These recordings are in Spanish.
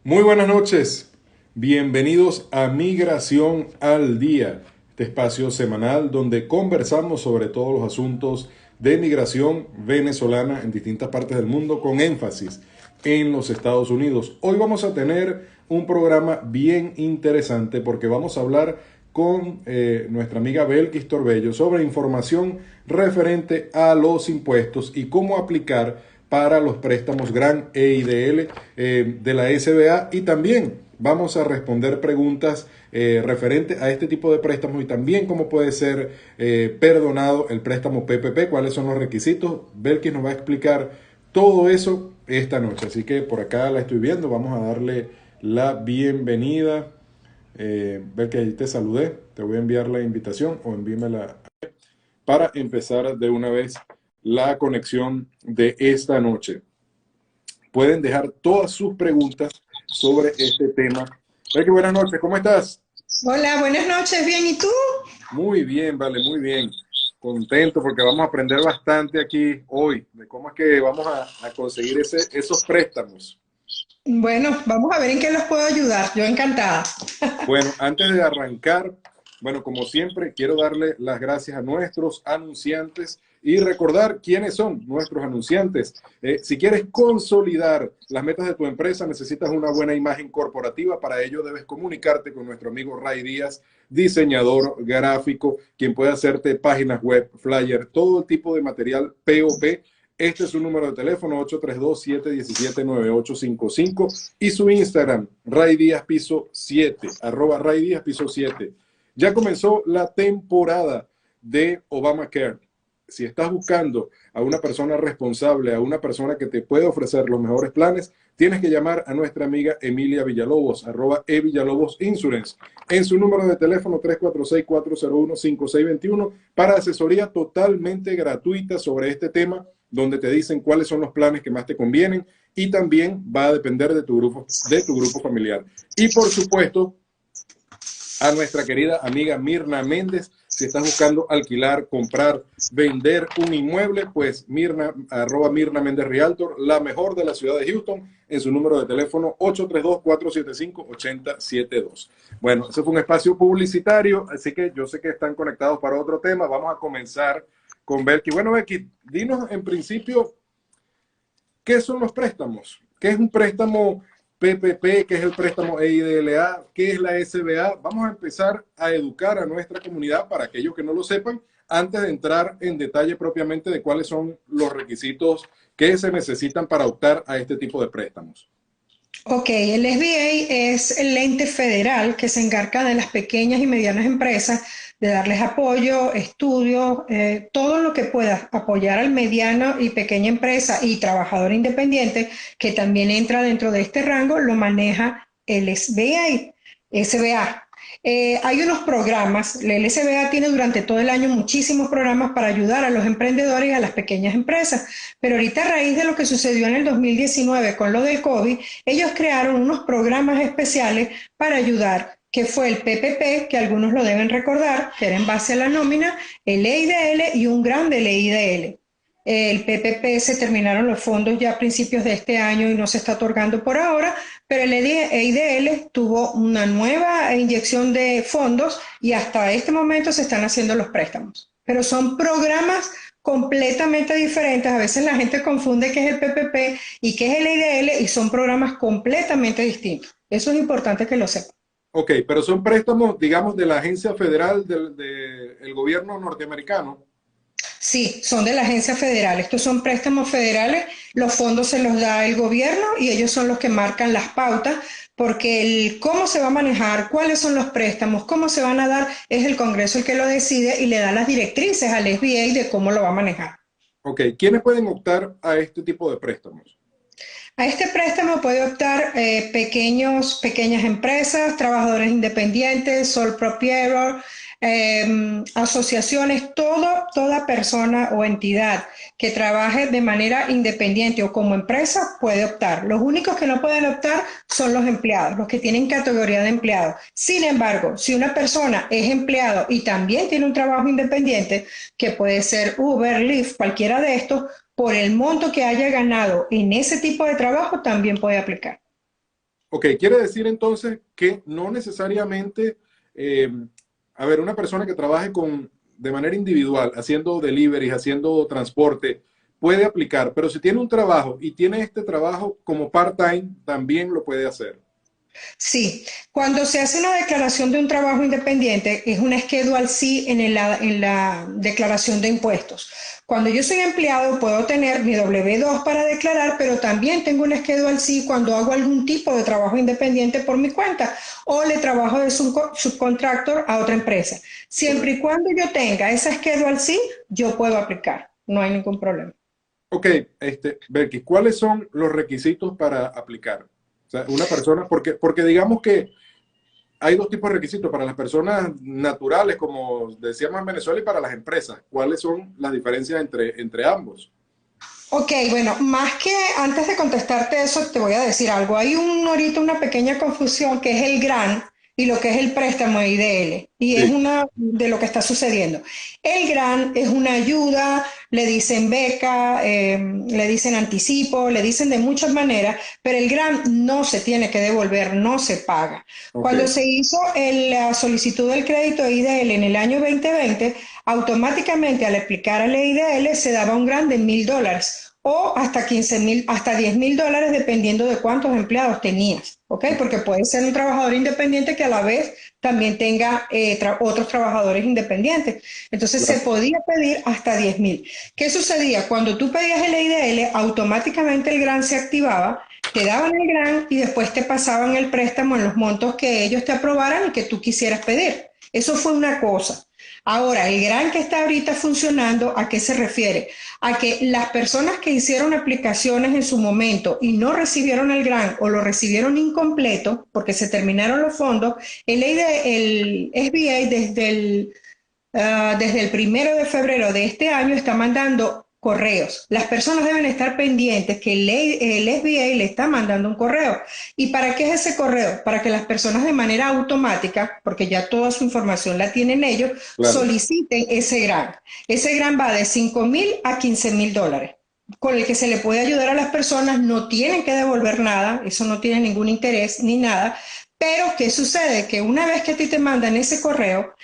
Muy buenas noches, bienvenidos a Migración al Día, este espacio semanal donde conversamos sobre todos los asuntos de migración venezolana en distintas partes del mundo con énfasis en los Estados Unidos. Hoy vamos a tener un programa bien interesante porque vamos a hablar con nuestra amiga Belkis Torbello sobre información referente a los impuestos y cómo aplicar para los préstamos Gran EIDL de la SBA, y también vamos a responder preguntas referentes a este tipo de préstamos y también cómo puede ser perdonado el préstamo PPP, cuáles son los requisitos. Belkis nos va a explicar todo eso esta noche, así que por acá la estoy viendo, vamos a darle la bienvenida. Belkis, ahí te saludé, te voy a enviar la invitación o envíamela para empezar de una vez la conexión de esta noche. Pueden dejar todas sus preguntas sobre este tema. Belkis, buenas noches, ¿cómo estás? Hola, buenas noches, bien, ¿y tú? Muy bien, vale, muy bien. Contento porque vamos a aprender bastante aquí hoy de cómo es que vamos a conseguir esos préstamos. Bueno, vamos a ver en qué los puedo ayudar. Yo encantada. Bueno, antes de arrancar, bueno, como siempre, quiero darle las gracias a nuestros anunciantes y recordar quiénes son nuestros anunciantes. Si quieres consolidar las metas de tu empresa, necesitas una buena imagen corporativa. Para ello debes comunicarte con nuestro amigo Ray Díaz, diseñador gráfico, quien puede hacerte páginas web, flyer, todo tipo de material POP. Este es su número de teléfono, 832-717-9855, y su Instagram, Ray Díaz Piso 7, arroba Ray Díaz Piso 7. Ya comenzó la temporada de Obamacare. Si estás buscando a una persona responsable, a una persona que te puede ofrecer los mejores planes, tienes que llamar a nuestra amiga Emilia Villalobos, arroba Villalobos Insurance, en su número de teléfono 346-401-5621 para asesoría totalmente gratuita sobre este tema, donde te dicen cuáles son los planes que más te convienen, y también va a depender de tu grupo familiar. Y por supuesto, a nuestra querida amiga Mirna Méndez. Si estás buscando alquilar, comprar, vender un inmueble, pues Mirna, arroba Mirna Méndez Realtor, la mejor de la ciudad de Houston, en su número de teléfono 832-475-8072. Bueno, ese fue un espacio publicitario, así que yo sé que están conectados para otro tema. Vamos a comenzar con Belkis. Bueno, Belkis, dinos en principio, ¿qué son los préstamos? ¿Qué es un préstamo PPP? ¿Qué es el préstamo EIDLA? ¿Qué es la SBA? Vamos a empezar a educar a nuestra comunidad para aquellos que no lo sepan, antes de entrar en detalle propiamente de cuáles son los requisitos que se necesitan para optar a este tipo de préstamos. Ok, el SBA es el ente federal que se encarga de las pequeñas y medianas empresas, de darles apoyo, estudios, todo lo que pueda apoyar al mediano y pequeña empresa y trabajador independiente, que también entra dentro de este rango, lo maneja el SBA. SBA. Hay unos programas, el SBA tiene durante todo el año muchísimos programas para ayudar a los emprendedores y a las pequeñas empresas, pero ahorita a raíz de lo que sucedió en el 2019 con lo del COVID, ellos crearon unos programas especiales para ayudar, que fue el PPP, que algunos lo deben recordar, que era en base a la nómina, el EIDL y un grande EIDL. El PPP se terminaron los fondos ya a principios de este año y no se está otorgando por ahora, pero el EIDL tuvo una nueva inyección de fondos y hasta este momento se están haciendo los préstamos. Pero son programas completamente diferentes. A veces la gente confunde qué es el PPP y qué es el EIDL y son programas completamente distintos. Eso es importante que lo sepan. Ok, pero son préstamos, digamos, de la agencia federal del gobierno norteamericano. Sí, son de la agencia federal. Estos son préstamos federales. Los fondos se los da el gobierno y ellos son los que marcan las pautas porque el cómo se va a manejar, cuáles son los préstamos, cómo se van a dar, es el Congreso el que lo decide y le da las directrices al SBA de cómo lo va a manejar. Ok, ¿quiénes pueden optar a este tipo de préstamos? A este préstamo puede optar pequeñas empresas, trabajadores independientes, sole proprietor, asociaciones, toda persona o entidad que trabaje de manera independiente o como empresa puede optar. Los únicos que no pueden optar son los empleados, los que tienen categoría de empleado. Sin embargo, si una persona es empleado y también tiene un trabajo independiente, que puede ser Uber, Lyft, cualquiera de estos, por el monto que haya ganado en ese tipo de trabajo también puede aplicar. Ok, quiere decir entonces que no necesariamente, eh, a ver, una persona que trabaje de manera individual, haciendo deliveries, haciendo transporte, puede aplicar, pero si tiene un trabajo y tiene este trabajo como part-time, también lo puede hacer. Sí, cuando se hace una declaración de un trabajo independiente, es una Schedule C en la declaración de impuestos. Cuando yo soy empleado, puedo tener mi W2 para declarar, pero también tengo una Schedule C cuando hago algún tipo de trabajo independiente por mi cuenta o le trabajo de subcontractor a otra empresa. Siempre y Correcto. cuando yo tenga esa Schedule C, yo puedo aplicar. No hay ningún problema. Ok, Belkis, ¿cuáles son los requisitos para aplicar? O sea, una persona, porque digamos que hay dos tipos de requisitos para las personas naturales, como decíamos en Venezuela, y para las empresas. ¿Cuáles son las diferencias entre ambos? Ok, bueno, más que antes de contestarte eso, te voy a decir algo. Hay ahorita una pequeña confusión que es el grant y lo que es el préstamo IDL. Y es Sí, una de lo que está sucediendo. El grant es una ayuda, le dicen beca, le dicen anticipo, le dicen de muchas maneras, pero el grant no se tiene que devolver, no se paga. ok, Cuando se hizo la solicitud del crédito IDL en el año 2020, automáticamente al aplicar a la IDL se daba un grant de $1,000 o hasta 15,000, hasta $10,000 dependiendo de cuántos empleados tenías, ¿ok? Porque puede ser un trabajador independiente que a la vez también tenga otros trabajadores independientes. Entonces se claro. podía pedir hasta 10,000. ¿Qué sucedía? Cuando tú pedías el IDL, automáticamente el grant se activaba, te daban el grant y después te pasaban el préstamo en los montos que ellos te aprobaran y que tú quisieras pedir. Eso fue una cosa. Ahora, el grant que está ahorita funcionando, ¿a qué se refiere? A que las personas que hicieron aplicaciones en su momento y no recibieron el grant o lo recibieron incompleto porque se terminaron los fondos, el SBA desde el 1 de febrero de este año está mandando correos. Las personas deben estar pendientes que el SBA le está mandando un correo. ¿Y para qué es ese correo? Para que las personas de manera automática, porque ya toda su información la tienen ellos, Claro. soliciten ese grant. Ese grant va de 5,000 a 15,000 dólares con el que se le puede ayudar a las personas, no tienen que devolver nada, eso no tiene ningún interés ni nada, pero ¿qué sucede? Que una vez que a ti te mandan ese correo,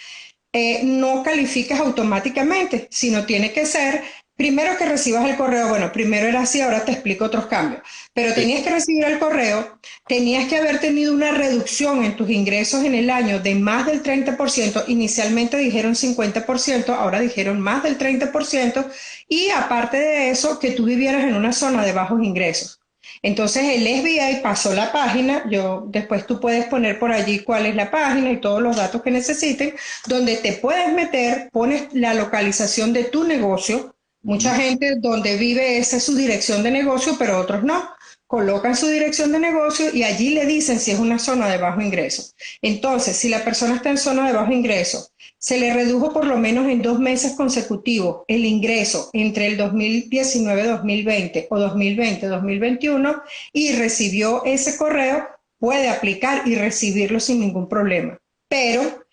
no calificas automáticamente, sino tiene que ser, primero que recibas el correo, bueno, primero era así, ahora te explico otros cambios, pero Sí. tenías que recibir el correo, tenías que haber tenido una reducción en tus ingresos en el año de más del 30%, inicialmente dijeron 50%, ahora dijeron más del 30%, y aparte de eso, que tú vivieras en una zona de bajos ingresos. Entonces el SBA pasó la página, después tú puedes poner por allí cuál es la página y todos los datos que necesiten, donde te puedes meter, pones la localización de tu negocio. Mucha Ujú. gente donde vive esa es su dirección de negocio, pero otros no. Colocan su dirección de negocio y allí le dicen si es una zona de bajo ingreso. Entonces, si la persona está en zona de bajo ingreso, se le redujo por lo menos en 2 meses consecutivos el ingreso entre el 2019-2020 o 2020-2021 y recibió ese correo, puede aplicar y recibirlo sin ningún problema. Pero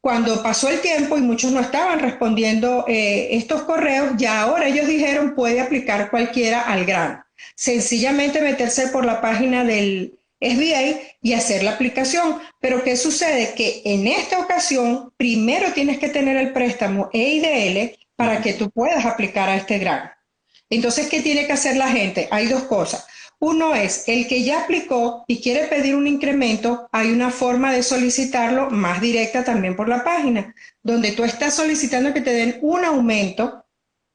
cuando pasó el tiempo y muchos no estaban respondiendo estos correos, ya ahora ellos dijeron puede aplicar cualquiera al grano. Sencillamente meterse por la página del SBA y hacer la aplicación. Pero ¿qué sucede? Que en esta ocasión primero tienes que tener el préstamo EIDL para Ujú. que tú puedas aplicar a este grano. Entonces, ¿qué tiene que hacer la gente? Hay dos cosas. Uno es el que ya aplicó y quiere pedir un incremento, hay una forma de solicitarlo más directa también por la página, donde tú estás solicitando que te den un aumento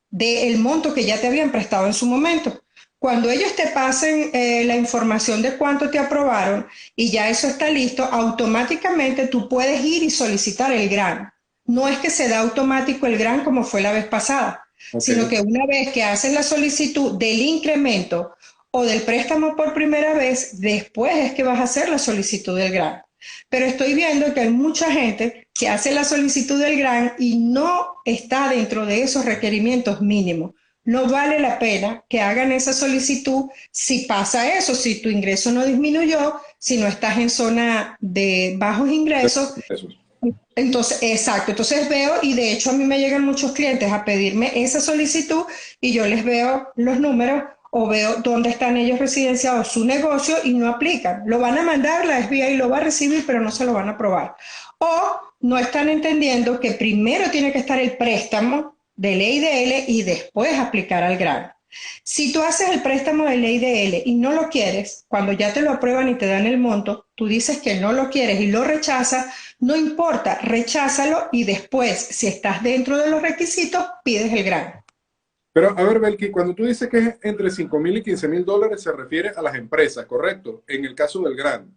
del monto que ya te habían prestado en su momento. Cuando ellos te pasen la información de cuánto te aprobaron y ya eso está listo, automáticamente tú puedes ir y solicitar el grant. No es que se da automático el grant como fue la vez pasada, Ok, sino que una vez que haces la solicitud del incremento o del préstamo por primera vez, después es que vas a hacer la solicitud del grant. Pero estoy viendo que hay mucha gente que hace la solicitud del grant y no está dentro de esos requerimientos mínimos. No vale la pena que hagan esa solicitud si pasa eso, si tu ingreso no disminuyó, si no estás en zona de bajos ingresos. eso. Entonces, exacto, entonces veo y de hecho a mí me llegan muchos clientes a pedirme esa solicitud y yo les veo los números o veo dónde están ellos residenciados, su negocio, y no aplican. Lo van a mandar, la SBA lo va a recibir, pero no se lo van a aprobar. O no están entendiendo que primero tiene que estar el préstamo de ley de L y después aplicar al grant. Si tú haces el préstamo de ley de L y no lo quieres, cuando ya te lo aprueban y te dan el monto, tú dices que no lo quieres y lo rechazas, no importa, recházalo y después, si estás dentro de los requisitos, pides el grant. Pero a ver, Belki, cuando tú dices que es entre $5,000 y $15,000, se refiere a las empresas, ¿correcto? En el caso del grant.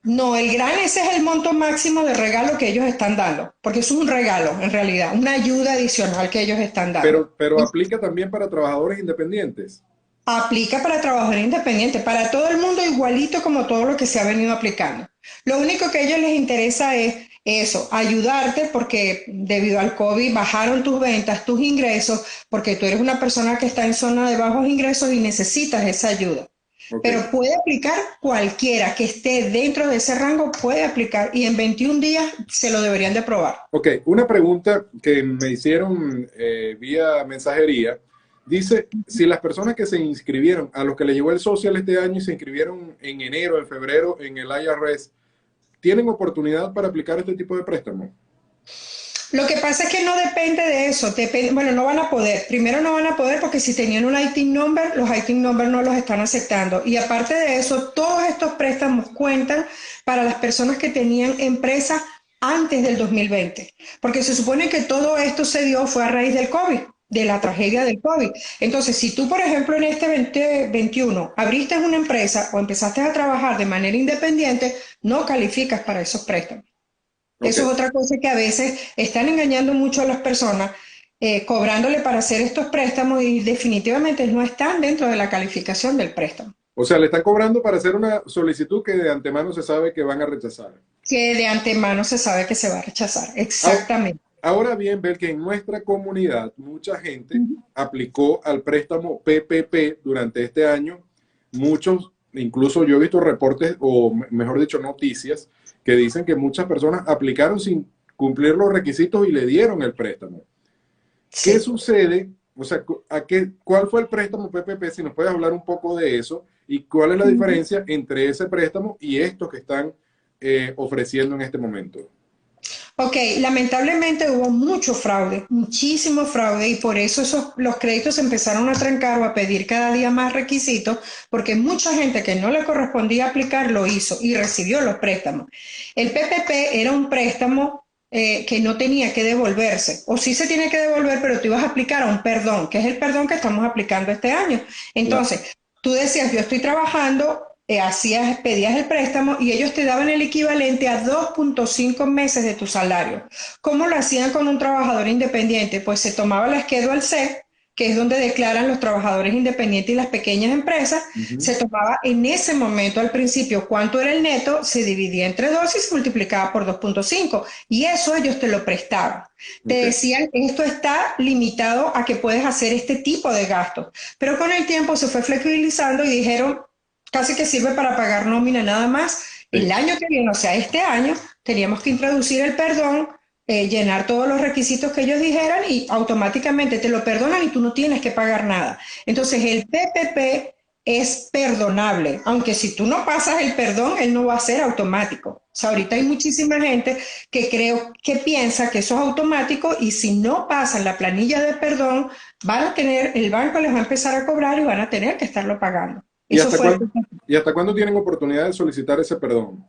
No, el grant ese es el monto máximo de regalo que ellos están dando, porque eso es un regalo en realidad, una ayuda adicional que ellos están dando. Pero aplica también para trabajadores independientes. Aplica para trabajadores independientes, para todo el mundo igualito como todo lo que se ha venido aplicando. Lo único que a ellos les interesa es eso, ayudarte porque debido al COVID bajaron tus ventas, tus ingresos, porque tú eres una persona que está en zona de bajos ingresos y necesitas esa ayuda. Okay. Pero puede aplicar cualquiera que esté dentro de ese rango, puede aplicar y en 21 días se lo deberían de aprobar. Ok, una pregunta que me hicieron vía mensajería. Dice, si las personas que se inscribieron, a los que le llegó el social este año y se inscribieron en enero, en febrero en el IRS, ¿tienen oportunidad para aplicar este tipo de préstamo? Lo que pasa es que no depende de eso, bueno, no van a poder. Primero no van a poder porque si tenían un ITIN number, los ITIN number no los están aceptando. Y aparte de eso, todos estos préstamos cuentan para las personas que tenían empresas antes del 2020. Porque se supone que todo esto se dio fue a raíz del COVID, de la tragedia del COVID. Entonces, si tú, por ejemplo, en este 2021 abriste una empresa o empezaste a trabajar de manera independiente, no calificas para esos préstamos. Okay. Eso es otra cosa que a veces están engañando mucho a las personas, cobrándole para hacer estos préstamos y definitivamente no están dentro de la calificación del préstamo. O sea, le están cobrando para hacer una solicitud que de antemano se sabe que van a rechazar. Que de antemano se sabe que se va a rechazar, exactamente. Ahora bien, ver que en nuestra comunidad mucha gente aplicó al préstamo PPP durante este año. Muchos, incluso yo he visto reportes, o mejor dicho, noticias, que dicen que muchas personas aplicaron sin cumplir los requisitos y le dieron el préstamo. Sí. ¿Qué sucede? O sea, ¿cuál fue el préstamo PPP? Si nos puedes hablar un poco de eso y cuál es la diferencia entre ese préstamo y estos que están ofreciendo en este momento. Ok, lamentablemente hubo mucho fraude, muchísimo fraude y por eso los créditos empezaron a trancar o a pedir cada día más requisitos porque mucha gente que no le correspondía aplicar lo hizo y recibió los préstamos. El PPP era un préstamo que no tenía que devolverse o sí se tiene que devolver, pero tú ibas a aplicar a un perdón, que es el perdón que estamos aplicando este año. Entonces, claro, tú decías, yo estoy trabajando, pedías el préstamo y ellos te daban el equivalente a 2.5 meses de tu salario. ¿Cómo lo hacían con un trabajador independiente? Pues se tomaba la Schedule C, que es donde declaran los trabajadores independientes y las pequeñas empresas, se tomaba en ese momento al principio cuánto era el neto, se dividía entre 2 y se multiplicaba por 2.5 y eso ellos te lo prestaban. Te decían, esto está limitado a que puedes hacer este tipo de gastos, pero con el tiempo se fue flexibilizando y dijeron, casi que sirve para pagar nómina nada más. El año que viene, o sea, este año, teníamos que introducir el perdón, llenar todos los requisitos que ellos dijeran y automáticamente te lo perdonan y tú no tienes que pagar nada. Entonces, el PPP es perdonable, aunque si tú no pasas el perdón, él no va a ser automático. O sea, ahorita hay muchísima gente que piensa que eso es automático y si no pasan la planilla de perdón, el banco les va a empezar a cobrar y van a tener que estarlo pagando. ¿Y hasta cuándo tienen oportunidad de solicitar ese perdón?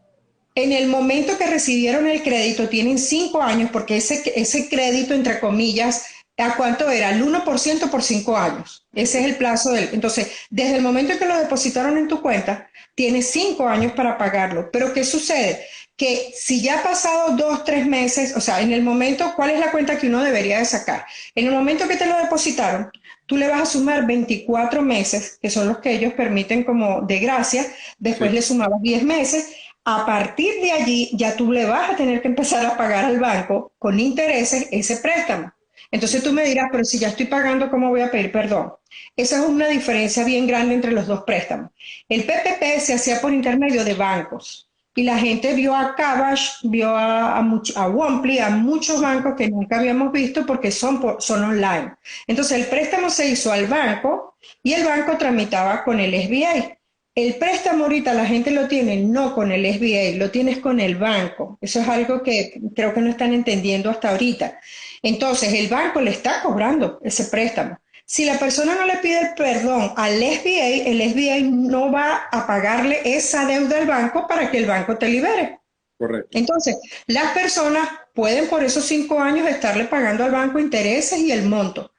En el momento que recibieron el crédito, tienen 5 años, porque ese crédito, entre comillas, ¿a cuánto era? El 1% por 5 años. Ese es el plazo de él. Entonces, desde el momento en que lo depositaron en tu cuenta, tienes 5 años para pagarlo. Pero ¿qué sucede? Que si ya ha pasado 2, 3 meses, o sea, en el momento, ¿cuál es la cuenta que uno debería de sacar? En el momento que te lo depositaron, tú le vas a sumar 24 meses, que son los que ellos permiten como de gracia, después le sumabas 10 meses, a partir de allí ya tú le vas a tener que empezar a pagar al banco con intereses ese préstamo. Entonces tú me dirás, pero si ya estoy pagando, ¿cómo voy a pedir perdón? Esa es una diferencia bien grande entre los dos préstamos. El PPP se hacía por intermedio de bancos. Y la gente vio a Kabbage, vio a Womply, a muchos bancos que nunca habíamos visto porque son online. Entonces el préstamo se hizo al banco y el banco tramitaba con el SBA. El préstamo ahorita la gente lo tiene no con el SBA, lo tienes con el banco. Eso es algo que creo que no están entendiendo hasta ahorita. Entonces, el banco le está cobrando ese préstamo. Si la persona no le pide el perdón al SBA, el SBA no va a pagarle esa deuda al banco para que el banco te libere. Correcto. Entonces, las personas pueden por esos 5 años estarle pagando al banco intereses y el monto.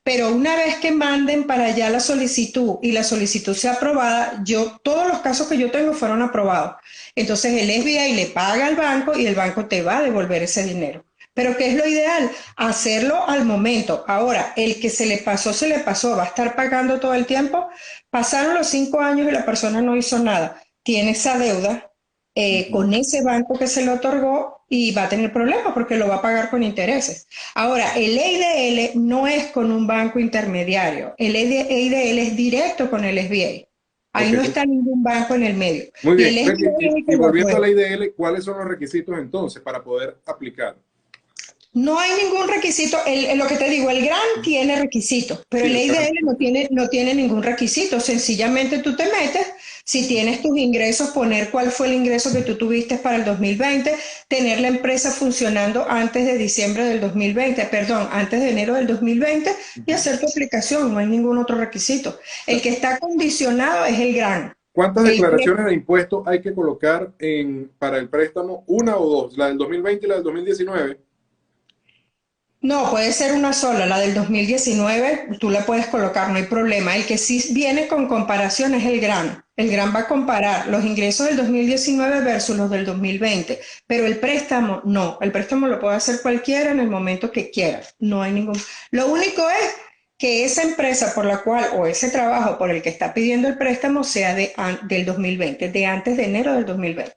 Pero una vez que manden para allá la solicitud y la solicitud sea aprobada, todos los casos que yo tengo fueron aprobados. Entonces el SBA le paga al banco y el banco te va a devolver ese dinero. Pero ¿qué es lo ideal? Hacerlo al momento. Ahora, el que se le pasó, va a estar pagando todo el tiempo. Pasaron los 5 años y la persona no hizo nada. Tiene esa deuda con ese banco que se le otorgó y va a tener problemas porque lo va a pagar con intereses. Ahora, el EIDL no es con un banco intermediario. El EIDL es directo con el SBA. Ahí no Ok. está ningún banco en el medio. Muy Y bien. el Becky, SBA es el y que lo volviendo a aprueba. la IDL, ¿cuáles son los requisitos entonces para poder aplicar? No hay ningún requisito, lo que te digo, el GRAN tiene requisitos, pero Sí, el el plan. EIDL no tiene ningún requisito, sencillamente tú te metes, si tienes tus ingresos, poner cuál fue el ingreso que tú tuviste para el 2020, tener la empresa funcionando antes de diciembre del 2020, perdón, antes de enero del 2020 y Ujú. hacer tu aplicación, no hay ningún otro requisito. El que está condicionado es el GRAN. ¿Cuántas El, declaraciones de impuestos hay que colocar para el préstamo? ¿Una o dos? ¿La del 2020 y la del 2019? No, puede ser una sola, la del 2019, tú la puedes colocar, no hay problema. El que sí viene con comparación es el GRAN. El GRAN va a comparar los ingresos del 2019 versus los del 2020, pero el préstamo no. El préstamo lo puede hacer cualquiera en el momento que quiera. No hay ningún. Lo único es que esa empresa por la cual o ese trabajo por el que está pidiendo el préstamo sea del 2020, de antes de enero del 2020.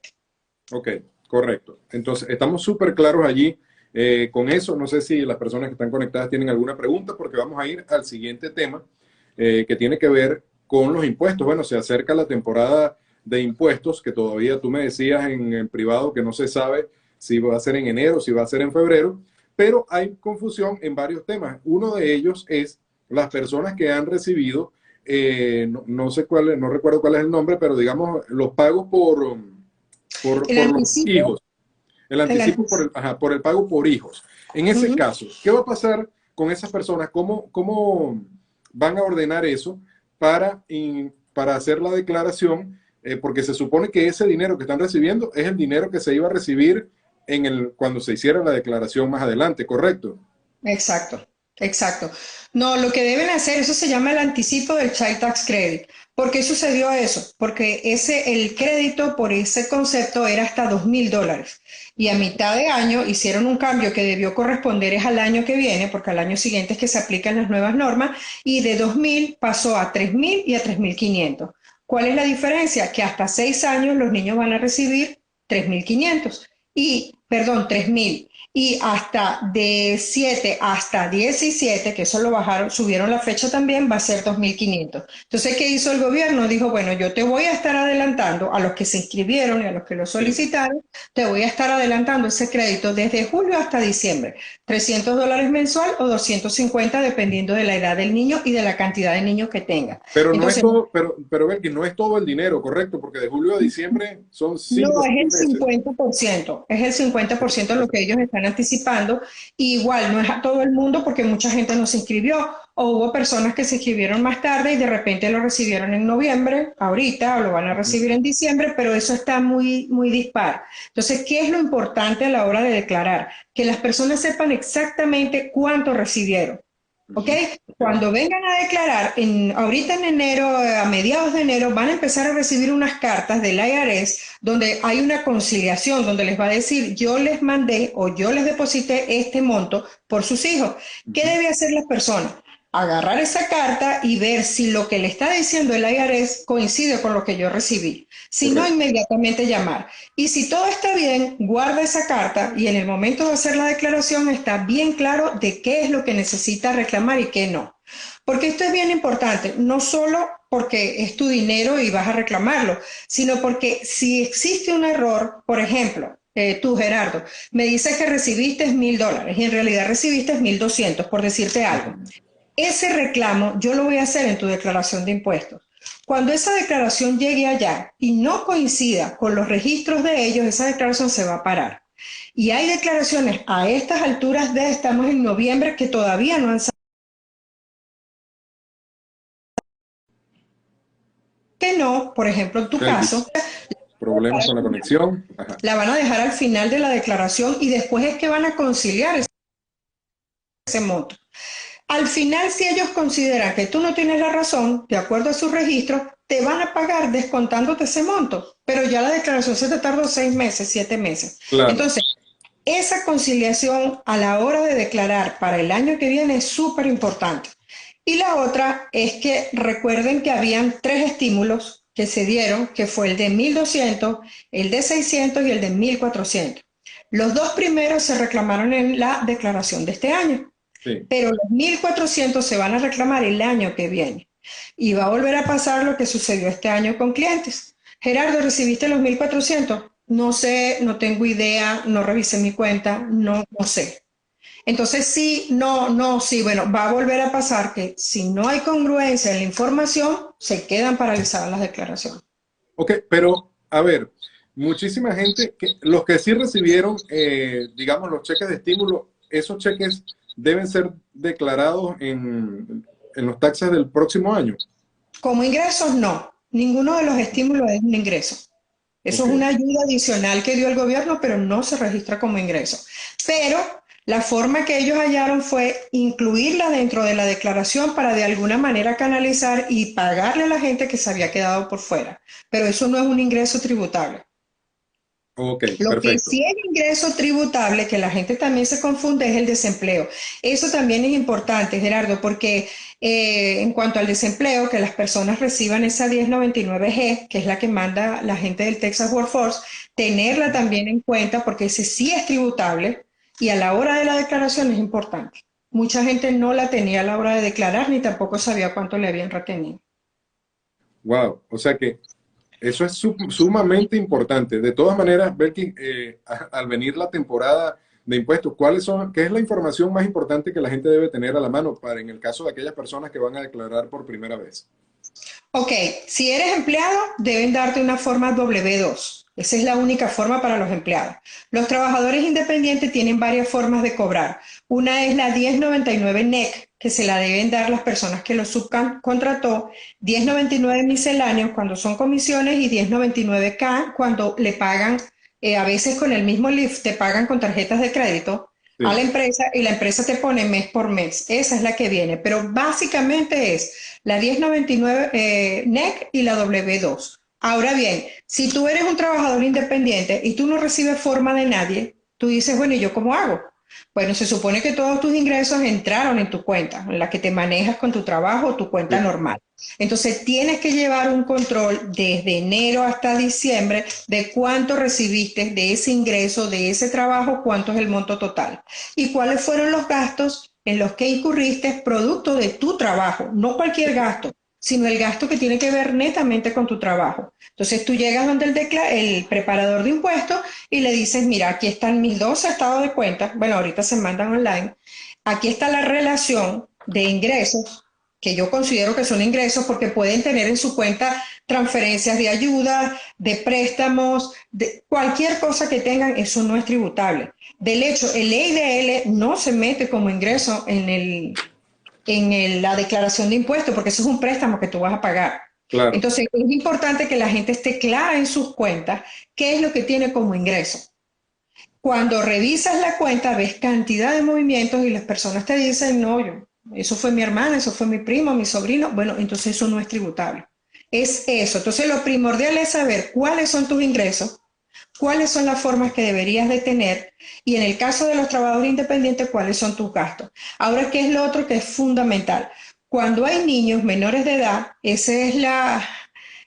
Ok, correcto. Entonces, estamos súper claros allí con eso. No sé si las personas que están conectadas tienen alguna pregunta, porque vamos a ir al siguiente tema que tiene que ver con los impuestos. Bueno, se acerca la temporada de impuestos, que todavía tú me decías en el privado que no se sabe si va a ser en enero, si va a ser en febrero, pero hay confusión en varios temas. Uno de ellos es las personas que han recibido, no sé cuál, no recuerdo cuál es el nombre, pero digamos los pagos El por los anticipo, hijos, el el anticipo anticipo. por el pago por hijos. En ese Ujú. caso, ¿qué va a pasar con esas personas? ¿Cómo van a ordenar eso para hacer la declaración? Porque se supone que ese dinero que están recibiendo es el dinero que se iba a recibir cuando se hiciera la declaración más adelante, ¿correcto? Exacto, exacto. No, lo que deben hacer, eso se llama el anticipo del Child Tax Credit. ¿Por qué sucedió eso? Porque el crédito por ese concepto era hasta $2,000. Y a mitad de año hicieron un cambio que debió corresponder es al año que viene, porque al año siguiente es que se aplican las nuevas normas, y de 2,000 pasó a 3,000 y a 3,500. ¿Cuál es la diferencia? Que hasta 6 años los niños van a recibir 3,500 y, perdón, 3,000 y hasta de 7 hasta 17, que eso lo bajaron, subieron la fecha también, va a ser 2,500. Entonces, ¿qué hizo el gobierno? Dijo, bueno, yo te voy a estar adelantando a los que se inscribieron y a los que lo Sí. solicitaron, te voy a estar adelantando ese crédito desde julio hasta diciembre, $300 mensual o 250 dependiendo de la edad del niño y de la cantidad de niños que tenga. Pero no es Entonces, todo, pero Belkis, no es todo el dinero, ¿correcto? Porque de julio a diciembre son no, cinco o es el seis meses. 50%, es el 50% lo que ellos están anticipando. Y igual, no es a todo el mundo porque mucha gente no se inscribió o hubo personas que se inscribieron más tarde y de repente lo recibieron en noviembre, ahorita, o lo van a Ujú. recibir en diciembre, pero eso está muy, muy dispar. Entonces, ¿qué es lo importante a la hora de declarar? Que las personas sepan exactamente cuánto recibieron. ¿Ok? Ujú. Ok. Cuando vengan a declarar, ahorita en enero, a mediados de enero, van a empezar a recibir unas cartas del IRS donde hay una conciliación, donde les va a decir, yo les mandé o yo les deposité este monto por sus hijos. ¿Qué Ujú. debe hacer la persona? Agarrar esa carta y ver si lo que le está diciendo el IRS coincide con lo que yo recibí. Si no, Correcto. inmediatamente llamar. Y si todo está bien, guarda esa carta y en el momento de hacer la declaración está bien claro de qué es lo que necesita reclamar y qué no. Porque esto es bien importante, no solo porque es tu dinero y vas a reclamarlo, sino porque si existe un error, por ejemplo, tú Gerardo, me dices que recibiste $1,000 y en realidad recibiste 1,200, por decirte algo. ese reclamo yo lo voy a hacer en tu declaración de impuestos. Cuando esa declaración llegue allá y no coincida con los registros de ellos, esa declaración se va a parar. Y hay declaraciones a estas alturas estamos en noviembre, que todavía no han salido, que no, por ejemplo, en tu Belkis, caso, problemas con la conexión. Ajá. la van a dejar al final de la declaración y después es que van a conciliar ese monto. Al final, si ellos consideran que tú no tienes la razón, de acuerdo a sus registros, te van a pagar descontándote ese monto, pero ya la declaración se te tardó 6 meses, 7 meses. Claro. Entonces, esa conciliación a la hora de declarar para el año que viene es súper importante. Y la otra es que recuerden que habían 3 estímulos que se dieron, que fue el de 1.200, el de 600 y el de 1.400. Los 2 primeros se reclamaron en la declaración de este año, Sí. pero los 1.400 se van a reclamar el año que viene. Y va a volver a pasar lo que sucedió este año con clientes. Gerardo, ¿recibiste los 1.400? No sé, no tengo idea, no revisé mi cuenta, no sé. Entonces, sí, no, sí, bueno, va a volver a pasar que si no hay congruencia en la información, se quedan paralizadas las declaraciones. Ok, pero a ver, muchísima gente, los que sí recibieron, digamos, los cheques de estímulo, esos cheques deben ser declarados en los taxes del próximo año. Como ingresos, no. Ninguno de los estímulos es un ingreso. Eso Ok, es una ayuda adicional que dio el gobierno, pero no se registra como ingreso. Pero la forma que ellos hallaron fue incluirla dentro de la declaración para de alguna manera canalizar y pagarle a la gente que se había quedado por fuera. Pero eso no es un ingreso tributable. ok, Lo que perfecto. sí es ingreso tributable, que la gente también se confunde, es el desempleo. Eso también es importante, Gerardo, porque en cuanto al desempleo, que las personas reciban esa 1099G, que es la que manda la gente del Texas Workforce, tenerla también en cuenta, porque ese sí es tributable y a la hora de la declaración es importante. Mucha gente no la tenía a la hora de declarar ni tampoco sabía cuánto le habían retenido. Wow, o sea que eso es sumamente importante. De todas maneras, Belkin, al venir la temporada de impuestos, qué es la información más importante que la gente debe tener a la mano para en el caso de aquellas personas que van a declarar por primera vez? Ok, si eres empleado, deben darte una forma W2. Esa es la única forma para los empleados. Los trabajadores independientes tienen varias formas de cobrar. Una es la 1099 NEC, que se la deben dar las personas que lo subcontrató, 1099 misceláneos cuando son comisiones y 1099K cuando le pagan, a veces con el mismo LIF, te pagan con tarjetas de crédito a la Sí, empresa y la empresa te pone mes por mes. Esa es la que viene, pero básicamente es la 1099 NEC y la W2. Ahora bien, si tú eres un trabajador independiente y tú no recibes forma de nadie, tú dices, bueno, ¿y yo cómo hago? Bueno, se supone que todos tus ingresos entraron en tu cuenta, en la que te manejas con tu trabajo o tu cuenta sí. normal. Entonces tienes que llevar un control desde enero hasta diciembre de cuánto recibiste de ese ingreso, de ese trabajo, cuánto es el monto total y cuáles fueron los gastos en los que incurriste producto de tu trabajo, no cualquier gasto, sino el gasto que tiene que ver netamente con tu trabajo. Entonces tú llegas donde el preparador de impuestos y le dices, mira, aquí están mis 2 estados de cuenta, bueno, ahorita se mandan online, aquí está la relación de ingresos que yo considero que son ingresos porque pueden tener en su cuenta transferencias de ayuda, de préstamos, de cualquier cosa que tengan, eso no es tributable. Del hecho, el EIDL no se mete como ingreso la declaración de impuestos porque eso es un préstamo que tú vas a pagar. Claro, Entonces, es importante que la gente esté clara en sus cuentas qué es lo que tiene como ingreso. Cuando revisas la cuenta, ves cantidad de movimientos y las personas te dicen, no, eso fue mi hermana, eso fue mi primo, mi sobrino. Bueno, entonces eso no es tributable. Es eso. Entonces lo primordial es saber cuáles son tus ingresos, cuáles son las formas que deberías de tener y en el caso de los trabajadores independientes, cuáles son tus gastos. Ahora, ¿qué es lo otro que es fundamental? Cuando hay niños menores de edad, ese es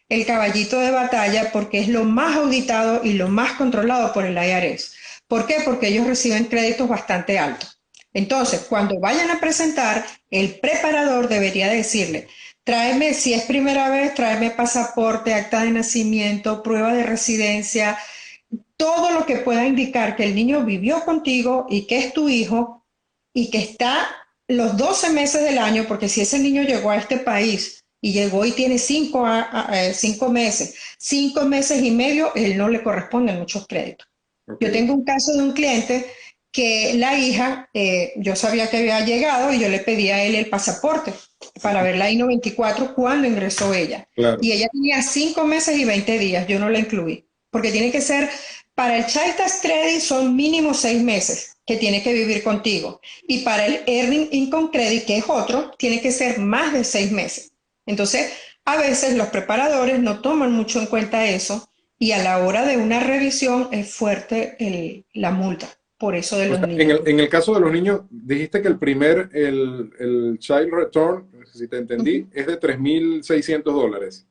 el caballito de batalla porque es lo más auditado y lo más controlado por el IRS. ¿Por qué? Porque ellos reciben créditos bastante altos. Entonces, cuando vayan a presentar, el preparador debería decirle, tráeme, si es primera vez, tráeme pasaporte, acta de nacimiento, prueba de residencia, todo lo que pueda indicar que el niño vivió contigo y que es tu hijo y que está los 12 meses del año, porque si ese niño llegó a este país y llegó y tiene 5 meses, 5 meses y medio, él no le corresponden muchos créditos. Ok, Yo tengo un caso de un cliente que la hija, yo sabía que había llegado y yo le pedí a él el pasaporte para ver la I-94 cuando ingresó ella. claro. Y ella tenía 5 meses y 20 días, yo no la incluí, porque tiene que ser, para el Child Tax Credit son mínimo 6 meses que tiene que vivir contigo. Y para el Earning Income Credit, que es otro, tiene que ser más de 6 meses. Entonces, a veces los preparadores no toman mucho en cuenta eso y a la hora de una revisión es fuerte la multa, por eso de O los sea, niños. en el caso de los niños, dijiste que el Child Return, si te entendí, es de $3,600.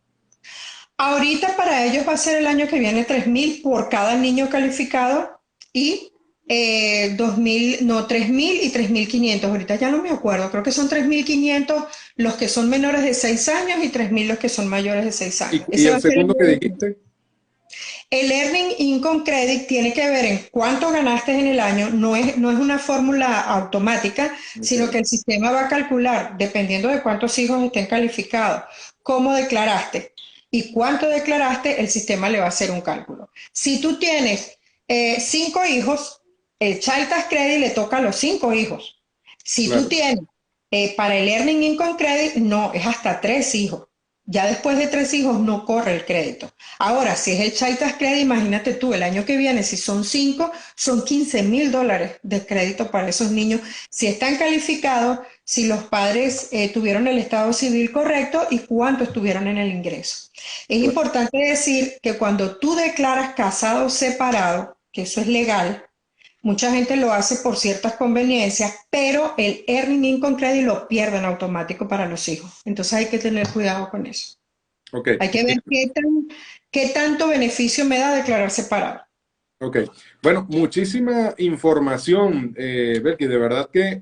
Ahorita para ellos va a ser el año que viene 3.000 por cada niño calificado y 2.000, no, 3.000 y 3.500. Ahorita ya no me acuerdo, creo que son 3.500 los que son menores de 6 años y 3.000 los que son mayores de 6 años. Y Ese va el a ser segundo que dijiste, el Earning Income Credit tiene que ver en cuánto ganaste en el año, no es una fórmula automática, sino que ok, el sistema va a calcular, dependiendo de cuántos hijos estén calificados, cómo declaraste y cuánto declaraste, el sistema le va a hacer un cálculo. Si tú tienes 5 hijos, el Child Tax Credit le toca a los 5 hijos. Si tú claro. tienes para el Earning Income Credit, no, es hasta 3 hijos. Ya después de 3 hijos no corre el crédito. Ahora, si es el Child Tax Credit, imagínate tú, el año que viene, si son 5, son $15,000 de crédito para esos niños, si están calificados, si los padres tuvieron el estado civil correcto y cuánto estuvieron en el ingreso. Es importante decir que cuando tú declaras casado o separado, que eso es legal, mucha gente lo hace por ciertas conveniencias, pero el Earning Income Credit lo pierden automático para los hijos. Entonces hay que tener cuidado con eso. Ok, Hay que ver qué tanto beneficio me da declarar separado. ok. Bueno, muchísima información, Belki. De verdad que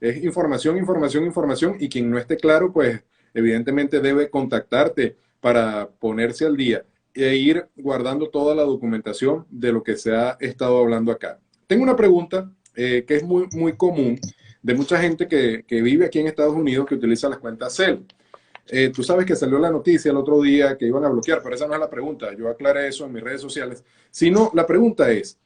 es información, información, información. Y quien no esté claro, pues evidentemente debe contactarte para ponerse al día e ir guardando toda la documentación de lo que se ha estado hablando acá. Tengo una pregunta que es muy, muy común de mucha gente que vive aquí en Estados Unidos que utiliza las cuentas Cel. Tú sabes que salió la noticia el otro día que iban a bloquear, pero esa no es la pregunta. Yo aclaré eso en mis redes sociales. Sino la pregunta es,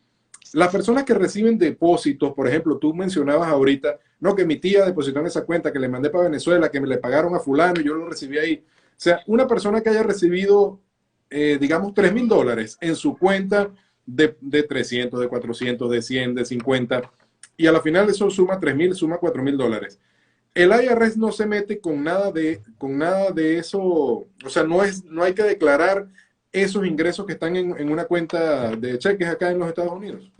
las personas que reciben depósitos, por ejemplo, tú mencionabas ahorita, no, que mi tía depositó en esa cuenta, que le mandé para Venezuela, que me le pagaron a fulano y yo lo recibí ahí. O sea, una persona que haya recibido, digamos, $3,000 en su cuenta de 300, de 400, de 100, de 50, y a la final eso suma 3,000, suma $4,000. El IRS no se mete con nada de eso, o sea, no hay que declarar esos ingresos que están en una cuenta de cheques acá en los Estados Unidos.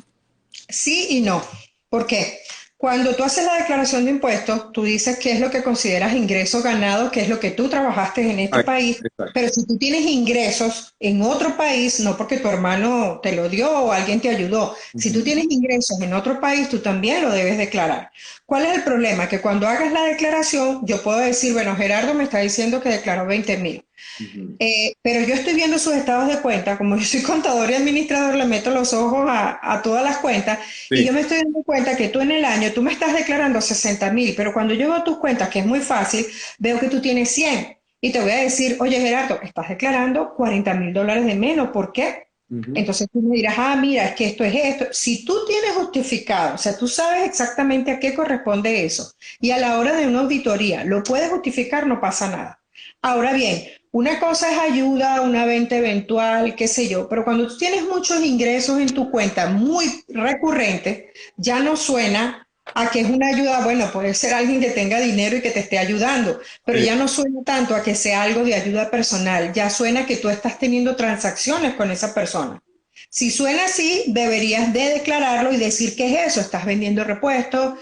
Sí y no. ¿Por qué? Cuando tú haces la declaración de impuestos, tú dices qué es lo que consideras ingreso ganado, qué es lo que tú trabajaste en este Ah, país, exacto. pero si tú tienes ingresos en otro país, no porque tu hermano te lo dio o alguien te ayudó, si tú Ujú, tienes ingresos en otro país, tú también lo debes declarar. ¿Cuál es el problema? Que cuando hagas la declaración, yo puedo decir, bueno, Gerardo me está diciendo que declaró 20.000. ujú. Pero yo estoy viendo sus estados de cuenta, como yo soy contador y administrador, le meto los ojos a todas las cuentas y yo Sí, me estoy dando cuenta que tú en el año, tú me estás declarando 60.000, pero cuando yo veo tus cuentas, que es muy fácil, veo que tú tienes 100 y te voy a decir, oye Gerardo, estás declarando $40.000 de menos, ¿por qué? ujú, Entonces tú me dirás, mira, es que esto es esto. Si tú tienes justificado, o sea, tú sabes exactamente a qué corresponde eso y a la hora de una auditoría lo puedes justificar, no pasa nada. Ahora bien, una cosa es ayuda, una venta eventual, qué sé yo, pero cuando tú tienes muchos ingresos en tu cuenta muy recurrentes, ya no suena a que es una ayuda, bueno, puede ser alguien que tenga dinero y que te esté ayudando, pero sí, ya no suena tanto a que sea algo de ayuda personal, ya suena que tú estás teniendo transacciones con esa persona. Si suena así, deberías de declararlo y decir qué es eso. Estás vendiendo repuestos,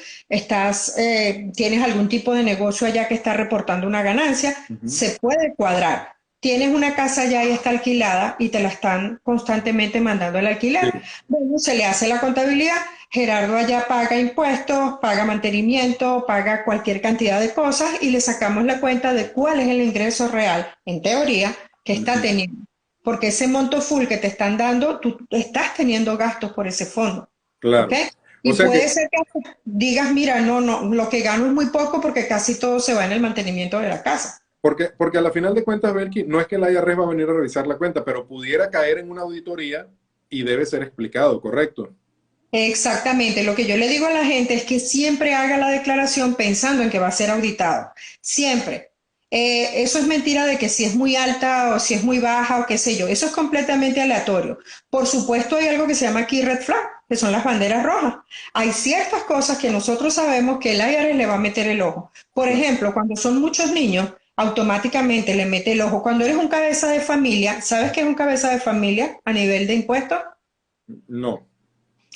tienes algún tipo de negocio allá que está reportando una ganancia, ujú, se puede cuadrar. Tienes una casa allá y está alquilada y te la están constantemente mandando al alquiler. sí, Bueno, se le hace la contabilidad. Gerardo allá paga impuestos, paga mantenimiento, paga cualquier cantidad de cosas y le sacamos la cuenta de cuál es el ingreso real, en teoría, que está ujú, teniendo. Porque ese monto full que te están dando, tú estás teniendo gastos por ese fondo. ¿Ok? claro. O Y sea puede que, ser que digas, mira, no, no, lo que gano es muy poco porque casi todo se va en el mantenimiento de la casa. porque a la final de cuentas, Belki, no es que la IRS va a venir a revisar la cuenta, pero pudiera caer en una auditoría y debe ser explicado, ¿correcto? Exactamente, lo que yo le digo a la gente es que siempre haga la declaración pensando en que va a ser auditado, siempre. Eso es mentira de que si es muy alta o si es muy baja o qué sé yo, eso es completamente aleatorio. Por supuesto hay algo que se llama aquí red flag, que son las banderas rojas. Hay ciertas cosas que nosotros sabemos que el IRS le va a meter el ojo. Por Claro. ejemplo, cuando son muchos niños, automáticamente le mete el ojo. Cuando eres un cabeza de familia, ¿sabes qué es un cabeza de familia a nivel de impuestos? No.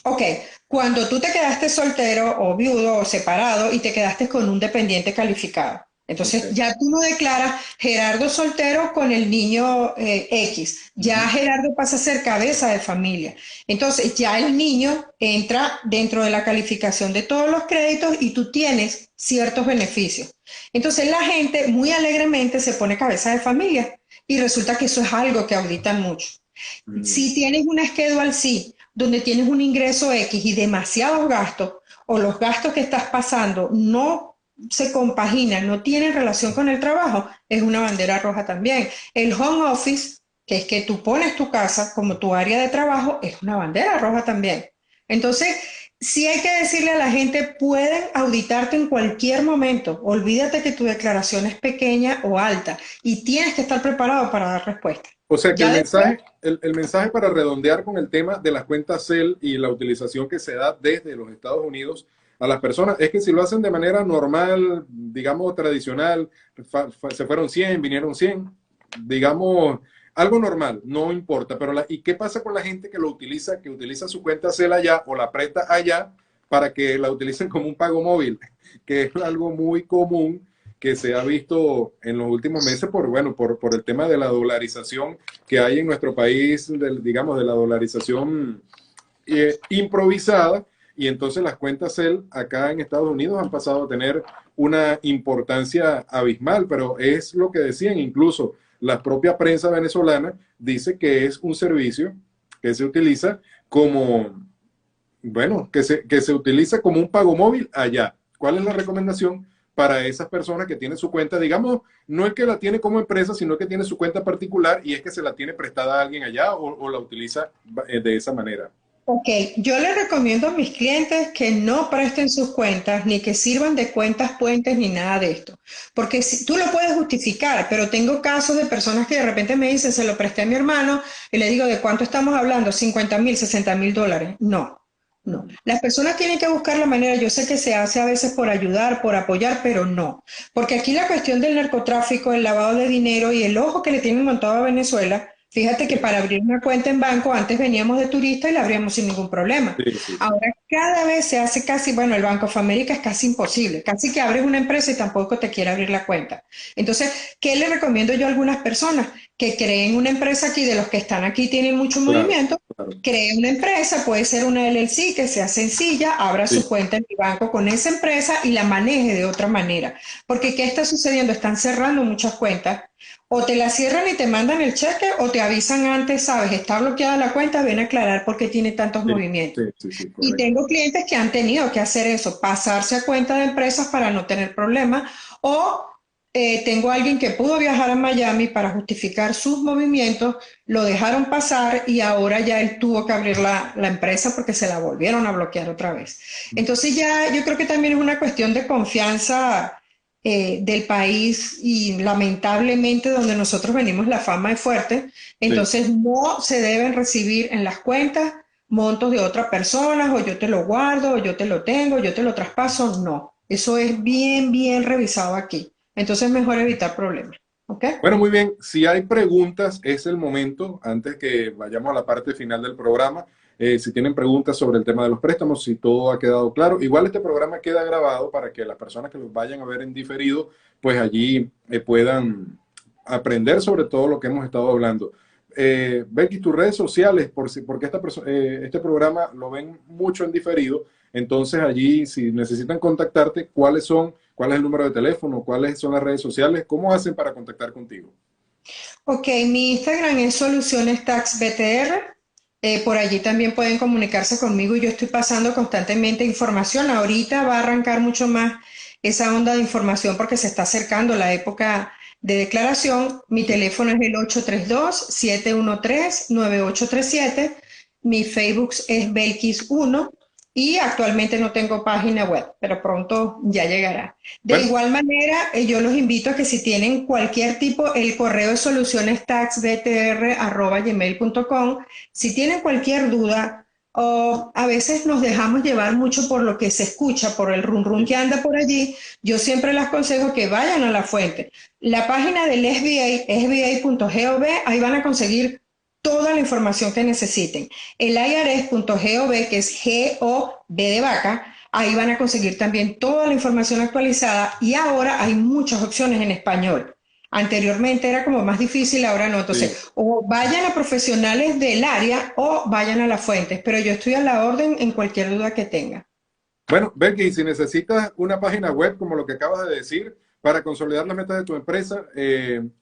Ok, cuando tú te quedaste soltero o viudo o separado y te quedaste con un dependiente calificado. Ok. Entonces ya tú no declaras Gerardo soltero con el niño X. Ya Ujú. Gerardo pasa a ser cabeza de familia. Entonces ya el niño entra dentro de la calificación de todos los créditos y tú tienes ciertos beneficios. Entonces la gente muy alegremente se pone cabeza de familia y resulta que eso es algo que auditan mucho. Mm. Si tienes una Schedule C donde tienes un ingreso X y demasiados gastos, o los gastos que estás pasando no se compaginan, no tienen relación con el trabajo, es una bandera roja también. El home office, que es que tú pones tu casa como tu área de trabajo, es una bandera roja también. Entonces, sí hay que decirle a la gente, pueden auditarte en cualquier momento. Olvídate que tu declaración es pequeña o alta y tienes que estar preparado para dar respuesta. O sea que Ya después. el mensaje para redondear con el tema de las cuentas CEL y la utilización que se da desde los Estados Unidos a las personas es que si lo hacen de manera normal, digamos tradicional, se fueron 100, vinieron 100, digamos, algo normal, no importa. Pero ¿y qué pasa con la gente que utiliza su cuenta CEL allá o la presta allá para que la utilicen como un pago móvil? Que es algo muy común que se ha visto en los últimos meses por, bueno, por el tema de la dolarización que hay en nuestro país, digamos, de la dolarización improvisada, y entonces las cuentas CEL acá en Estados Unidos han pasado a tener una importancia abismal, pero es lo que decían, incluso la propia prensa venezolana dice que es un servicio que se utiliza como, bueno, que se utiliza como un pago móvil allá. ¿Cuál es la recomendación para esas personas que tienen su cuenta? Digamos, no el que la tiene como empresa, sino que tiene su cuenta particular y es que se la tiene prestada a alguien allá o la utiliza de esa manera. Ok, yo les recomiendo a mis clientes que no presten sus cuentas ni que sirvan de cuentas puentes ni nada de esto, porque si, tú lo puedes justificar, pero tengo casos de personas que de repente me dicen, se lo presté a mi hermano y le digo, ¿de cuánto estamos hablando? 50,000, 60,000 dólares. No, no. Las personas tienen que buscar la manera, yo sé que se hace a veces por ayudar, por apoyar, pero no, porque aquí la cuestión del narcotráfico, el lavado de dinero y el ojo que le tienen montado a Venezuela. Fíjate que Sí, para abrir una cuenta en banco antes veníamos de turista y la abríamos sin ningún problema. sí, sí, sí. Ahora cada vez se hace casi, bueno, el Banco of America es casi imposible, casi que abres una empresa y tampoco te quiere abrir la cuenta. Entonces, ¿qué le recomiendo yo a algunas personas? Que creen una empresa aquí, de los que están aquí tienen mucho Claro, movimiento, claro. creen una empresa, puede ser una LLC que sea sencilla, abra Sí, su cuenta en mi banco con esa empresa y la maneje de otra manera. Porque ¿qué está sucediendo? Están cerrando muchas cuentas. O te la cierran y te mandan el cheque o te avisan antes, sabes, está bloqueada la cuenta, ven a aclarar por qué tiene tantos sí, movimientos. sí, sí, sí, Y correcto. tengo clientes que han tenido que hacer eso, pasarse a cuenta de empresas para no tener problemas. O tengo alguien que pudo viajar a Miami para justificar sus movimientos, lo dejaron pasar y ahora ya él tuvo que abrir la empresa porque se la volvieron a bloquear otra vez. Entonces ya yo creo que también es una cuestión de confianza del país y lamentablemente donde nosotros venimos la fama es fuerte, Sí. entonces no se deben recibir en las cuentas montos de otras personas o yo te lo guardo o yo te lo tengo, yo te lo traspaso, no. Eso es bien, bien revisado aquí. Entonces es mejor evitar problemas. ¿Ok? Bueno, muy bien. Si hay preguntas, es el momento, antes que vayamos a la parte final del programa. Si tienen preguntas sobre el tema de los préstamos, si todo ha quedado claro. Igual este programa queda grabado para que las personas que los vayan a ver en diferido, pues allí puedan aprender sobre todo lo que hemos estado hablando. Becky, tus redes sociales, porque este programa lo ven mucho en diferido, entonces allí si necesitan contactarte, ¿cuáles son? ¿Cuál es el número de teléfono? ¿Cuáles son las redes sociales? ¿Cómo hacen para contactar contigo? Ok, mi Instagram es Soluciones Tax BTR. Por allí también pueden comunicarse conmigo y yo estoy pasando constantemente información. Ahorita va a arrancar mucho más esa onda de información porque se está acercando la época de declaración. Mi Sí. teléfono es el 832-713-9837. Mi Facebook es Belkis 1 y actualmente no tengo página web, pero pronto ya llegará. De Bueno, igual manera, yo los invito a que si tienen cualquier tipo, el correo de solucionestaxbtr@gmail.com, si tienen cualquier duda, o a veces nos dejamos llevar mucho por lo que se escucha, por el rum rum sí. que anda por allí, yo siempre les aconsejo que vayan a la fuente. La página del SBA, sba.gov, ahí van a conseguir toda la información que necesiten. El IRS.gov, que es G-O-B de vaca, ahí van a conseguir también toda la información actualizada y ahora hay muchas opciones en español. Anteriormente era como más difícil, ahora no. Sí. Entonces, o vayan a profesionales del área o vayan a las fuentes, pero yo estoy a la orden en cualquier duda que tenga. Bueno, Becky, si necesitas una página web como lo que acabas de decir para consolidar las metas de tu empresa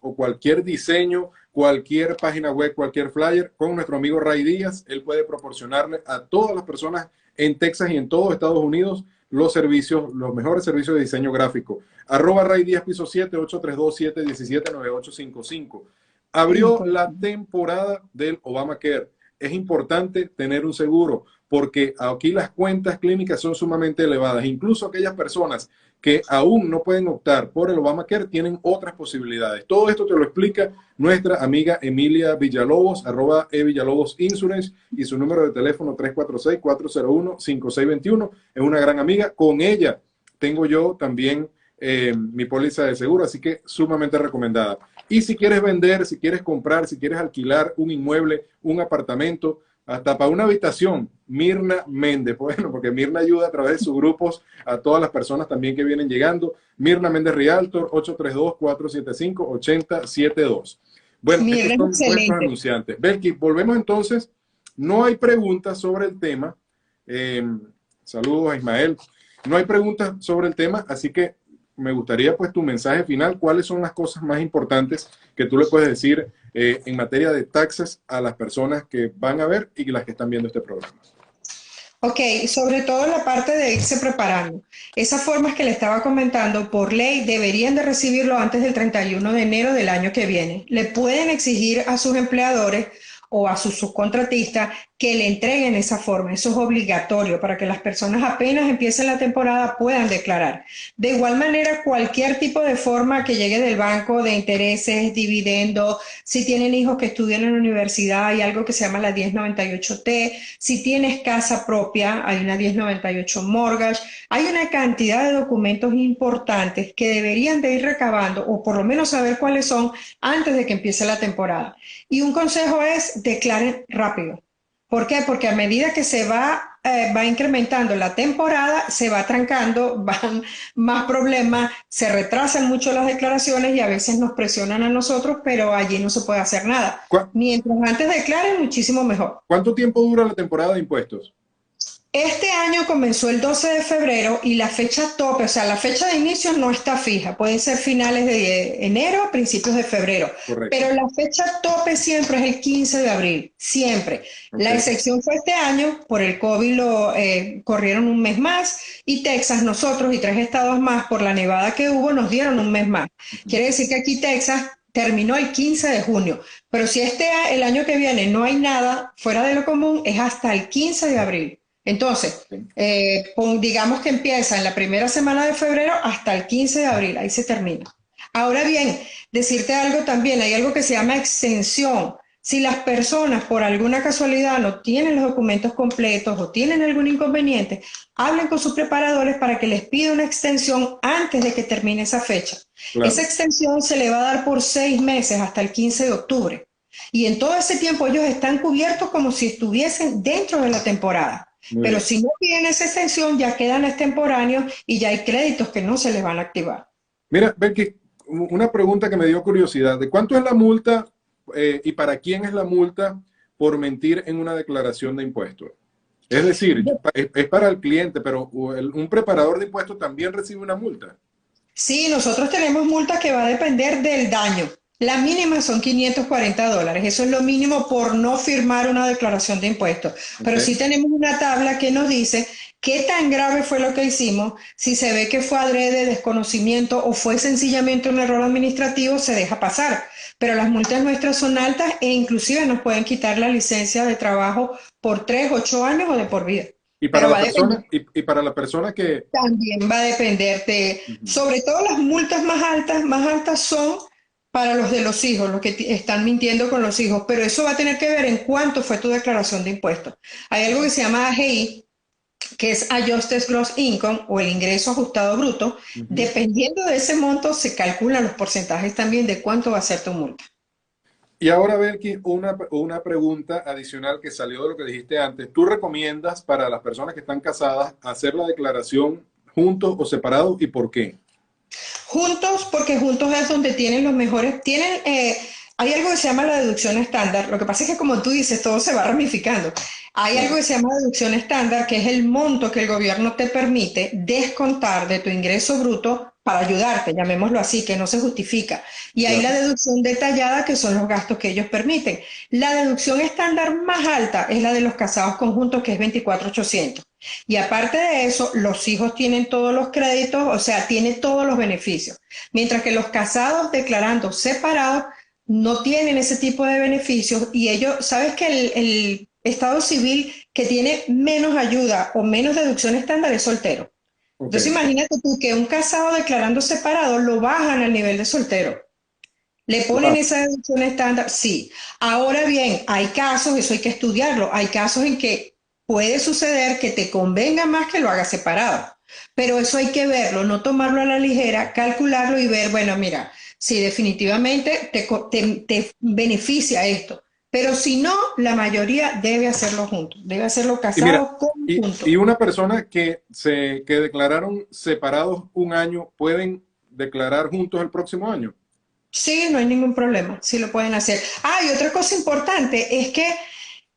o cualquier diseño, cualquier página web, cualquier flyer, con nuestro amigo Ray Díaz, él puede proporcionarle a todas las personas en Texas y en todo Estados Unidos los servicios, los mejores servicios de diseño gráfico. Arroba Ray Díaz piso 7, 832-717-9855. Abrió la Importante. temporada del Obamacare. Es importante tener un seguro porque aquí las cuentas clínicas son sumamente elevadas. Incluso aquellas personas que aún no pueden optar por el Obamacare tienen otras posibilidades. Todo esto te lo explica nuestra amiga Emilia Villalobos, arroba Villalobos Insurance, y su número de teléfono 346-401-5621. Es una gran amiga. Con ella tengo yo también mi póliza de seguro, así que sumamente recomendada. Y si quieres vender, si quieres comprar, si quieres alquilar un inmueble, un apartamento, hasta para una habitación, Mirna Méndez, bueno, porque Mirna ayuda a través de sus grupos a todas las personas también que vienen llegando. Mirna Méndez Realtor, 832-475-8072. Bueno, estos Mira, es son nuestros excelente. anunciantes. Belki, volvemos entonces. No hay preguntas sobre el tema. Eh, Saludos a Ismael. No hay preguntas sobre el tema, así que me gustaría pues tu mensaje final. ¿Cuáles son las cosas más importantes que tú le puedes decir en materia de taxes a las personas que van a ver y las que están viendo este programa? Ok, sobre todo la parte de irse preparando. Esas formas que le estaba comentando, por ley, deberían de recibirlo antes del 31 de enero del año que viene. Le pueden exigir a sus empleadores o a sus subcontratistas que le entreguen esa forma. Eso es obligatorio para que las personas apenas empiecen la temporada puedan declarar. De igual manera, cualquier tipo de forma que llegue del banco de intereses, dividendos, si tienen hijos que estudian en la universidad, hay algo que se llama la 1098T. Si tienes casa propia, hay una 1098 mortgage. Hay una cantidad de documentos importantes que deberían de ir recabando o por lo menos saber cuáles son antes de que empiece la temporada. Y un consejo es declaren rápido. ¿Por qué? Porque a medida que va incrementando la temporada, se va trancando, van más problemas, se retrasan mucho las declaraciones y a veces nos presionan a nosotros, pero allí no se puede hacer nada. ¿Cu Mientras antes declaren, muchísimo mejor. ¿Cuánto tiempo dura la temporada de impuestos? Este año comenzó el 12 de febrero y la fecha tope, o sea, la fecha de inicio no está fija, pueden ser finales de enero, principios de febrero, Correcto. pero la fecha tope siempre es el 15 de abril, siempre. La Okay. excepción fue este año, por el COVID lo corrieron un mes más y Texas, nosotros y 3 estados más, por la nevada que hubo, nos dieron un mes más. Quiere decir que aquí Texas terminó el 15 de junio, pero si el año que viene no hay nada fuera de lo común, es hasta el 15 de abril. Entonces, Okay. digamos que empieza en la primera semana de febrero hasta el 15 de abril, ahí se termina. Ahora bien, decirte algo también, hay algo que se llama extensión. Si las personas por alguna casualidad no tienen los documentos completos o tienen algún inconveniente, hablen con sus preparadores para que les pida una extensión antes de que termine esa fecha. Esa Claro. extensión se le va a dar por 6 meses hasta el 15 de octubre. Y en todo ese tiempo ellos están cubiertos como si estuviesen dentro de la temporada. Muy Pero bien. si no tienen esa extensión, ya quedan extemporáneos y ya hay créditos que no se les van a activar. Mira, Becky, una pregunta que me dio curiosidad. ¿De cuánto es la multa y para quién es la multa por mentir en una declaración de impuestos? Es decir, es para el cliente, pero un preparador de impuestos también recibe una multa. Sí, nosotros tenemos multa que va a depender del daño. La mínima son $540. Eso es lo mínimo por no firmar una declaración de impuestos. Ok. Pero sí tenemos una tabla que nos dice qué tan grave fue lo que hicimos. Si se ve que fue adrede, desconocimiento o fue sencillamente un error administrativo, se deja pasar. Pero las multas nuestras son altas e inclusive nos pueden quitar la licencia de trabajo por 3, 8 años o de por vida. Y para Pero la va a depender. persona, y para la persona que... También va a depender de, Ujú. sobre todo las multas más altas son para los de los hijos, los que están mintiendo con los hijos, pero eso va a tener que ver en cuánto fue tu declaración de impuestos. Hay algo que se llama AGI, que es Adjusted Gross Income o el ingreso ajustado bruto. Ujú. Dependiendo de ese monto, se calculan los porcentajes también de cuánto va a ser tu multa. Y ahora, Belki, una pregunta adicional que salió de lo que dijiste antes. ¿Tú recomiendas para las personas que están casadas hacer la declaración juntos o separados y por qué? Juntos, porque juntos es donde tienen los mejores, hay algo que se llama la deducción estándar. Lo que pasa es que como tú dices, todo se va ramificando. Hay algo Claro. que se llama deducción estándar, que es el monto que el gobierno te permite descontar de tu ingreso bruto para ayudarte, llamémoslo así, que no se justifica. Y hay la Claro. deducción detallada, que son los gastos que ellos permiten. La deducción estándar más alta es la de los casados conjuntos, que es 24.800. Y aparte de eso, los hijos tienen todos los créditos, o sea, tienen todos los beneficios. Mientras que los casados declarando separados no tienen ese tipo de beneficios y ellos, sabes que el estado civil que tiene menos ayuda o menos deducción estándar es soltero. Ok. Entonces imagínate tú que un casado declarando separado lo bajan al nivel de soltero. ¿Le ponen Wow. esa deducción estándar? Sí. Ahora bien, hay casos, eso hay que estudiarlo, hay casos en que puede suceder que te convenga más que lo hagas separado, pero eso hay que verlo, no tomarlo a la ligera, calcularlo y ver, bueno, mira, si definitivamente te beneficia esto, pero si no, la mayoría debe hacerlo juntos, debe hacerlo Y mira, casado y conjunto. una persona que declararon separados un año, ¿pueden declarar juntos el próximo año? Sí, no hay ningún problema, sí lo pueden hacer. Ah, y otra cosa importante es que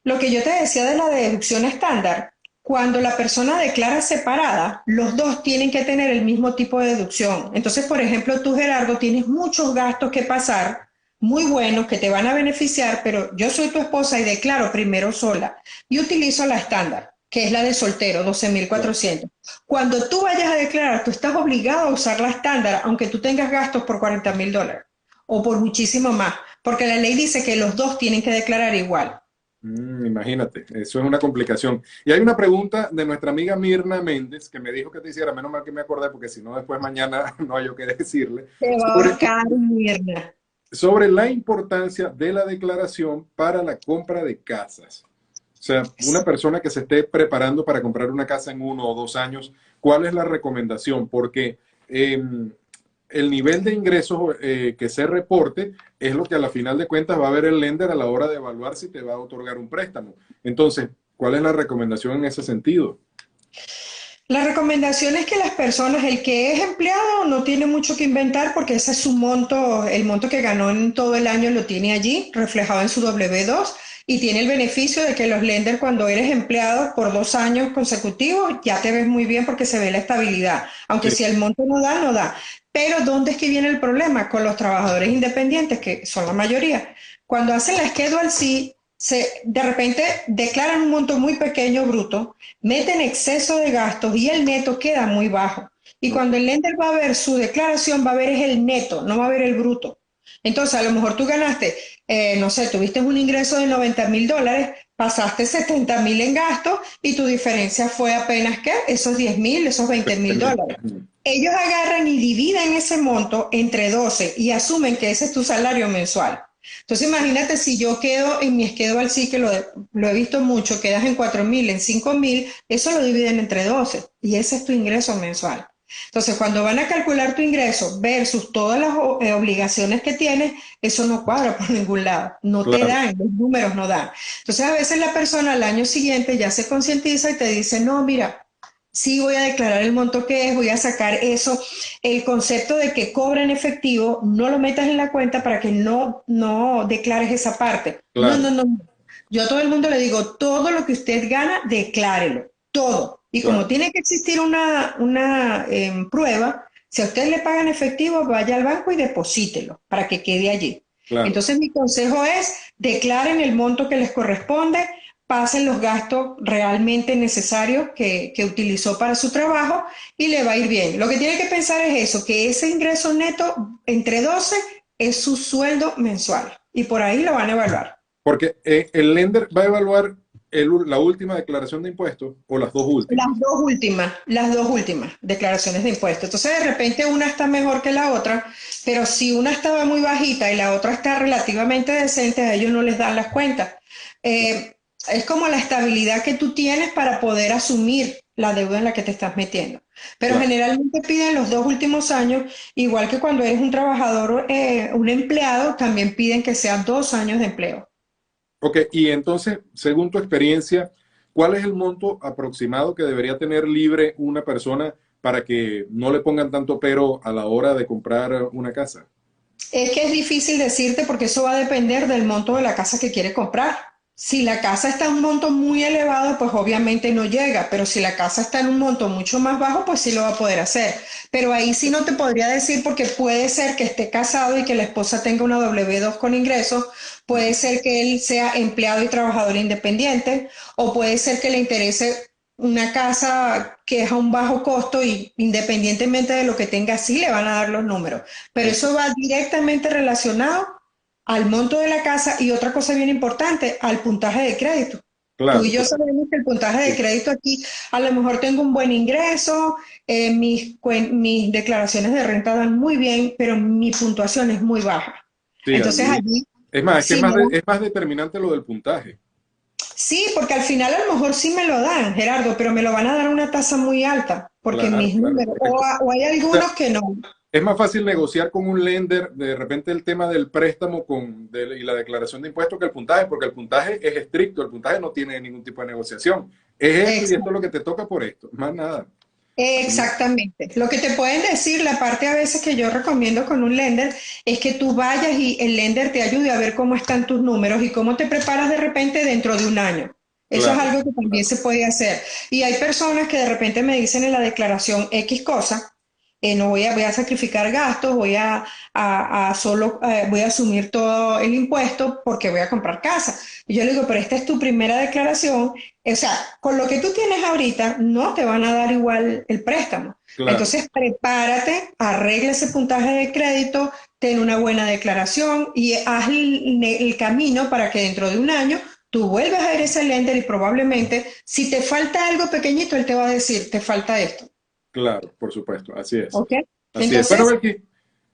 lo que yo te decía de la deducción estándar, cuando la persona declara separada, los dos tienen que tener el mismo tipo de deducción. Entonces, por ejemplo, tú, Gerardo, tienes muchos gastos que pasar, muy buenos, que te van a beneficiar, pero yo soy tu esposa y declaro primero sola y utilizo la estándar, que es la de soltero, Claro. 12.400. Cuando tú vayas a declarar, tú estás obligado a usar la estándar, aunque tú tengas gastos por $40.000 o por muchísimo más, porque la ley dice que los dos tienen que declarar igual. Imagínate, eso es una complicación. Y hay una pregunta de nuestra amiga Mirna Méndez que me dijo que te hiciera, menos mal que me acordé, porque si no, después mañana no hay yo que decirle, Te va a sobre, ahorcar, Mirna. sobre la importancia de la declaración para la compra de casas. O sea, una persona que se esté preparando para comprar una casa en 1 o 2 años, ¿cuál es la recomendación? Porque eh, el nivel de ingresos que se reporte es lo que a la final de cuentas va a ver el lender a la hora de evaluar si te va a otorgar un préstamo. Entonces, ¿cuál es la recomendación en ese sentido? La recomendación es que las personas, el que es empleado no tiene mucho que inventar porque ese es su monto, el monto que ganó en todo el año lo tiene allí reflejado en su W2 y tiene el beneficio de que los lenders cuando eres empleado por 2 años consecutivos ya te ves muy bien porque se ve la estabilidad, aunque Sí, si el monto no da, no da. Pero ¿dónde es que viene el problema? Con los trabajadores independientes, que son la mayoría. Cuando hacen la Schedule C, de repente declaran un monto muy pequeño bruto, meten exceso de gastos y el neto queda muy bajo. Y ok, cuando el lender va a ver su declaración, va a ver es el neto, no va a ver el bruto. Entonces, a lo mejor tú ganaste, no sé, tuviste un ingreso de $90.000, pasaste 70.000 en gastos y tu diferencia fue apenas, ¿qué? Esos 10.000, esos 20.000 dólares. Ellos agarran y dividen ese monto entre 12 y asumen que ese es tu salario mensual. Entonces imagínate si yo quedo en mi schedule sí que lo he visto mucho, quedas en 4.000, en 5.000, eso lo dividen entre 12 y ese es tu ingreso mensual. Entonces cuando van a calcular tu ingreso versus todas las obligaciones que tienes, eso no cuadra por ningún lado, no te claro, dan, los números no dan. Entonces a veces la persona al año siguiente ya se concientiza y te dice, no, mira, sí voy a declarar el monto que es, voy a sacar eso. El concepto de que cobra en efectivo, no lo metas en la cuenta para que no declares esa parte. No, claro, no, no. Yo a todo el mundo le digo, todo lo que usted gana, declárelo, todo. Y como claro. tiene que existir una prueba, si a usted le pagan efectivo, vaya al banco y deposítelo para que quede allí. Claro. Entonces mi consejo es, declaren el monto que les corresponde, pasen los gastos realmente necesarios que utilizó para su trabajo y le va a ir bien. Lo que tiene que pensar es eso, que ese ingreso neto entre 12 es su sueldo mensual y por ahí lo van a evaluar. Porque el lender va a evaluar la última declaración de impuestos o las dos últimas. Las dos últimas declaraciones de impuestos. Entonces, de repente una está mejor que la otra, pero si una estaba muy bajita y la otra está relativamente decente, a ellos no les dan las cuentas. Es como la estabilidad que tú tienes para poder asumir la deuda en la que te estás metiendo. Pero Claro. generalmente piden los dos últimos años, igual que cuando eres un trabajador, un empleado, también piden que sean 2 años de empleo. Ok, y entonces, según tu experiencia, ¿cuál es el monto aproximado que debería tener libre una persona para que no le pongan tanto pero a la hora de comprar una casa? Es que es difícil decirte porque eso va a depender del monto de la casa que quiere comprar. Si la casa está en un monto muy elevado, pues obviamente no llega, pero si la casa está en un monto mucho más bajo, pues sí lo va a poder hacer. Pero ahí sí no te podría decir porque puede ser que esté casado y que la esposa tenga una W2 con ingresos, puede ser que él sea empleado y trabajador independiente, o puede ser que le interese una casa que es a un bajo costo y independientemente de lo que tenga, sí le van a dar los números. Pero Ok, eso va directamente relacionado al monto de la casa y otra cosa bien importante, al puntaje de crédito. Tú claro, y yo total. sabemos que el puntaje de Sí, crédito aquí, a lo mejor tengo un buen ingreso, mis declaraciones de renta dan muy bien, pero mi puntuación es muy baja. sí, Entonces allí. allí, Es más, es que sí, me dan. es más determinante lo del puntaje. Sí, porque al final a lo mejor sí me lo dan, Gerardo, pero me lo van a dar a una tasa muy alta, porque Claro, mis claro, números, correcto. o hay O sea, algunos que no. es más fácil negociar con un lender de repente el tema del préstamo y la declaración de impuestos que el puntaje, porque el puntaje es estricto, el puntaje no tiene ningún tipo de negociación. Es esto y esto es lo que te toca por esto, más nada. Así es. Exactamente. Lo que te pueden decir, la parte a veces que yo recomiendo con un lender, es que tú vayas y el lender te ayude a ver cómo están tus números y cómo te preparas de repente dentro de un año. Eso es Claro, algo que también claro, se puede hacer. Y hay personas que de repente me dicen en la declaración X cosa, no voy a sacrificar gastos, voy a asumir todo el impuesto porque voy a comprar casa. Y yo le digo, pero esta es tu primera declaración, o sea, con lo que tú tienes ahorita, no te van a dar igual el préstamo. claro, Entonces, prepárate, arregla ese puntaje de crédito, ten una buena declaración y haz el camino para que dentro de un año tú vuelvas a ver ese lender y probablemente, si te falta algo pequeñito, él te va a decir, te falta esto. claro, por supuesto, así es. ¿Ok? Así es. Bueno, Entonces, Belki,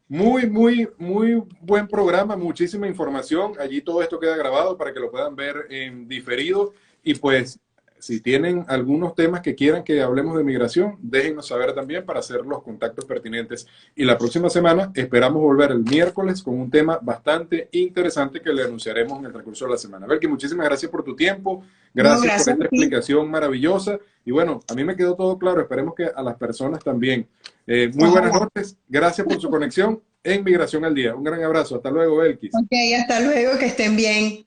muy buen programa, muchísima información. Allí todo esto queda grabado para que lo puedan ver en diferido. Y pues, si tienen algunos temas que quieran que hablemos de migración, déjenos saber también para hacer los contactos pertinentes. Y la próxima semana esperamos volver el miércoles con un tema bastante interesante que le anunciaremos en el transcurso de la semana. Belki, muchísimas gracias por tu tiempo, no, gracias por gracias esta a ti. explicación maravillosa. Y bueno, a mí me quedó todo claro, esperemos que a las personas también. Muy buenas Ojalá. noches, gracias por su conexión en Migración al Día. Un gran abrazo, hasta luego, Belkis. Ok, hasta luego, que estén bien.